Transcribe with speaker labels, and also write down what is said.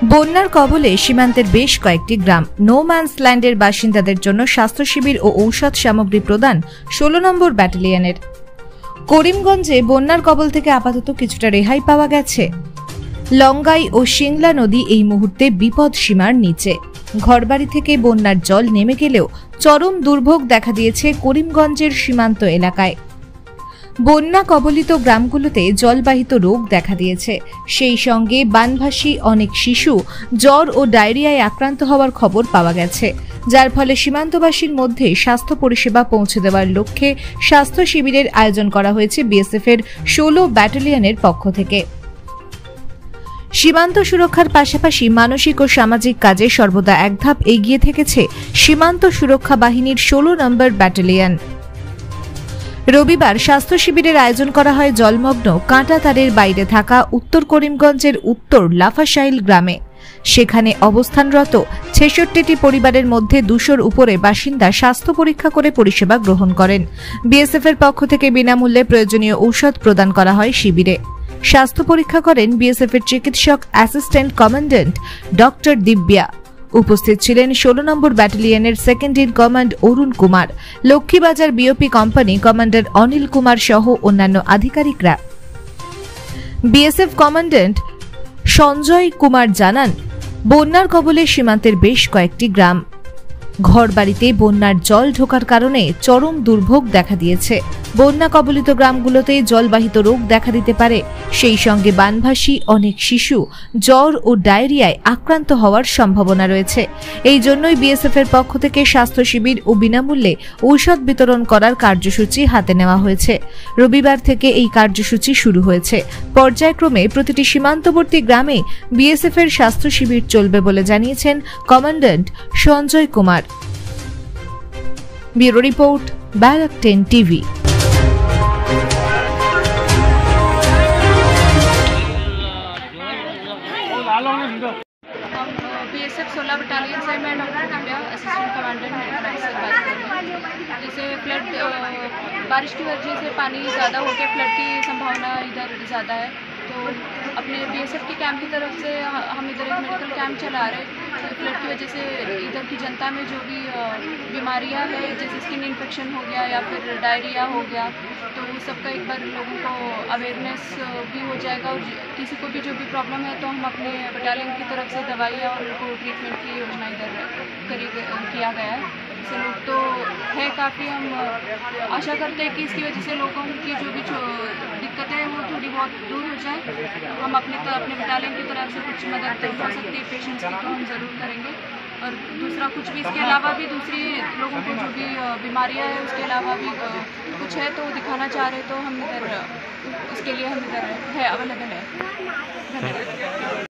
Speaker 1: বন্যার কবলে সীমান্তের বেশ কয়েকটি গ্রাম। নো ম্যানস ল্যান্ডের বাসিন্দাদের জন্য স্বাস্থ্য শিবির ও ঔষধ সামগ্রী প্রদান ১৬ নম্বর ব্যাটালিয়নের। করিমগঞ্জে বন্যার কবল থেকে আপাতত কিছুটা রেহাই পাওয়া গেছে। লঙ্গাই ও সিংলা নদী এই মুহূর্তে বিপদ সীমার নিচে। ঘরবাড়ি থেকে বন্যার জল নেমে গেলেও চরম দুর্ভোগ দেখা দিয়েছে করিমগঞ্জের সীমান্ত এলাকায়। বন্যা কবলিত গ্রামগুলোতে জলবাহিত রোগ দেখা দিয়েছে। সেই সঙ্গে বানভাসী অনেক শিশু জ্বর ও ডায়রিয়ায় আক্রান্ত হওয়ার খবর পাওয়া গেছে, যার ফলে সীমান্তবাসীর মধ্যে স্বাস্থ্য পরিষেবা পৌঁছে দেওয়ার লক্ষ্যে স্বাস্থ্য শিবিরের আয়োজন করা হয়েছে বিএসএফের ১৬ ব্যাটালিয়নের পক্ষ থেকে। সীমান্ত সুরক্ষার পাশাপাশি মানসিক ও সামাজিক কাজে সর্বদা এক ধাপ এগিয়ে থেকেছে সীমান্ত সুরক্ষা বাহিনীর ১৬ নম্বর ব্যাটালিয়ন। রবিবার স্বাস্থ্য শিবিরের আয়োজন করা হয় জলমগ্ন কাঁটা তারের বাইরে থাকা উত্তর করিমগঞ্জের উত্তর লাফাশাইল গ্রামে। সেখানে অবস্থানরত ৬৬টি পরিবারের মধ্যে ২০০-র উপরে বাসিন্দা স্বাস্থ্য পরীক্ষা করে পরিষেবা গ্রহণ করেন। বিএসএফের পক্ষ থেকে বিনামূল্যে প্রয়োজনীয় ঔষধ প্রদান করা হয় শিবিরে। স্বাস্থ্য পরীক্ষা করেন বিএসএফের চিকিৎসক অ্যাসিস্ট্যান্ট কমান্ড্যান্ট ডক্টর দিব্যা। উপস্থিত ছিলেন ১৬ নম্বর ব্যাটালিয়নের second in command Arun Kumar, Lakshmibazar BOP company commander Anil Kumar সহ অন্যান্য আধিকারিকরা। বিএসএফ কমান্ড্যান্ট সঞ্জয় কুমার জানান, বন্যার কবলে সীমান্তের বেশ কয়েকটি গ্রাম। ঘরবাড়িতে বন্যার জল ঢোকার কারণে চরম দুর্ভোগ দেখা দিয়েছে। বন্যা কবলিত গ্রামগুলোতে জলবাহিত রোগ দেখা দিতে পারে। সেই সঙ্গে বানভাসী অনেক শিশু জ্বর ও ডায়রিয়ায় আক্রান্ত হওয়ার সম্ভাবনা রয়েছে। এই জন্যই বিএসএফ এর পক্ষ থেকে স্বাস্থ্য শিবির ও বিনামূল্যে ঔষধ বিতরণ করার কার্যসূচি হাতে নেওয়া হয়েছে। রবিবার থেকে এই কার্যসূচি শুরু হয়েছে। পর্যায়ক্রমে প্রতিটি সীমান্তবর্তী গ্রামে বিএসএফ এর স্বাস্থ্য শিবির চলবে বলে জানিয়েছেন commandant Sanjay Kumar. Bureau report, ব্যারাক 10 টিভি।
Speaker 2: बीएसएफ 16 बटालियन से मैं doctor Divya assistant commandant headquarter से बात कर रही हूँ। जैसे फ्लड बारिश की वजह से पानी ज़्यादा होकर फ्लड की संभावना इधर ज़्यादा है, तो अपने बीएसएफ के कैंप की तरफ से हम इधर एक मेडिकल कैंप चला रहे हैं। फ्लड की वजह से इधर की जनता में जो भी बीमारियां है, जैसे स्किन इन्फेक्शन हो गया या फिर डायरिया हो गया, तो वो सबका एक बार लोगों को अवेयरनेस भी हो जाएगा। और किसी को भी जो भी प्रॉब्लम है तो हम अपने बटालियन की तरफ से दवाई और उनको ट्रीटमेंट की योजना इधर किया गया है। इससे लोग तो है काफ़ी, हम आशा करते हैं कि इसकी वजह से लोगों की जो भी दिक्कतें हैं वो थोड़ी बहुत दूर हो जाए। हम अपने बटालियन की तरफ से कुछ मदद हो सकती है पेशेंट्स की तो हम ज़रूर करेंगे। और दूसरा कुछ भी इसके अलावा भी दूसरी लोगों को जो भी बीमारियां है उसके अलावा भी कुछ है तो दिखाना चाह रहे तो हम इधर उसके लिए हम इधर है अवेलेबल है। धन्यवाद।